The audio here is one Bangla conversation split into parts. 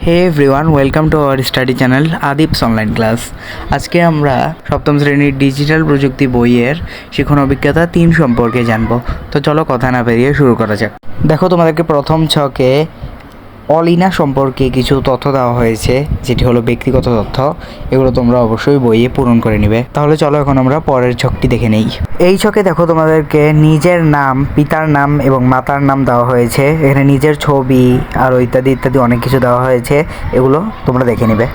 Hey everyone, welcome to our study channel আদিপস অনলাইন ক্লাস। আজকে আমরা সপ্তম শ্রেণীর ডিজিটাল প্রযুক্তি বইয়ের শিখন অভিজ্ঞতা 3 সম্পর্কে জানবো। তো চলো কথা না বেরিয়ে শুরু করা যাক। দেখো, তোমাদেরকে প্রথম ছকে অলিনা সম্পর্কে কিছু তথ্য দেওয়া হয়েছে, যেটি হলো ব্যক্তিগত তথ্য। এগুলো তোমরা অবশ্যই বইয়ে পূরণ করে নিবে। তাহলে চলো এখন আমরা পরের ছকটি দেখে নেই। এই ছকে দেখো, তোমাদেরকে নিজের নাম, পিতার নাম এবং মাতার নাম দেওয়া হয়েছে। এখানে নিজের ছবি আরও ইত্যাদি ইত্যাদি অনেক কিছু দেওয়া হয়েছে। এগুলো তোমরা দেখে নিবে।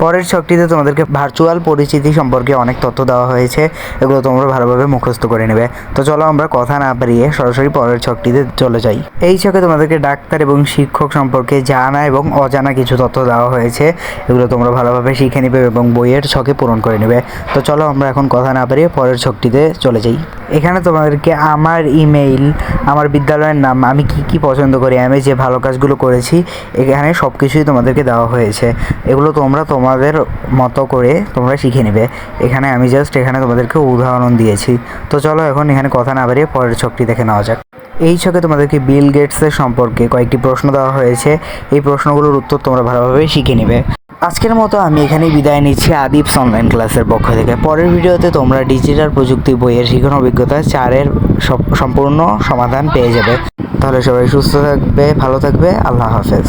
পরের ছকটিতে তোমাদেরকে ভার্চুয়াল পরিচিতি সম্পর্কে অনেক তথ্য দেওয়া হয়েছে। এগুলো তোমরা ভালোভাবে মুখস্থ করে নেবে। তো চলো আমরা কথা না বাড়িয়ে সরাসরি পরের ছকটিতে চলে যাই। এই ছকে তোমাদেরকে ডাক্তার এবং শিক্ষক সম্পর্কে জানা এবং অজানা কিছু তথ্য দেওয়া হয়েছে। এগুলো তোমরা ভালোভাবে শিখে নেবে এবং বইয়ের ছকে পূরণ করে নেবে। তো চলো আমরা এখন কথা না বাড়িয়ে পরের ছকটিতে চলে যাই। এখানে তোমাদেরকে আমার ইমেইল, আমার বিদ্যালয়ের নাম, আমি কি পছন্দ করি, আমি যে ভালো কাজগুলো করেছি, এখানে সব কিছুই তোমাদেরকে দেওয়া হয়েছে। এগুলো তোমরা তোমাদের মতো করে তোমরা শিখে নেবে। এখানে আমি জাস্ট এখানে তোমাদেরকে উদাহরণ দিয়েছি। তো চলো এখন এখানে কথা না বাড়িয়ে পরের ছকটি দেখে নেওয়া যাক। এই ছকে তোমাদেরকে বিল গেটসের সম্পর্কে কয়েকটি প্রশ্ন দেওয়া হয়েছে। এই প্রশ্নগুলোর উত্তর তোমরা ভালোভাবে শিখে নেবে। আজকের মতো আমি এখানেই বিদায় নিচ্ছি আদিপস অনলাইন ক্লাসের পক্ষ থেকে। পরের ভিডিওতে তোমরা ডিজিটাল প্রযুক্তি বইয়ের শিখন অভিজ্ঞতা 4-এর সম্পূর্ণ সমাধান পেয়ে যাবে। তাহলে সবাই সুস্থ থাকবে, ভালো থাকবে। আল্লাহ হাফেজ।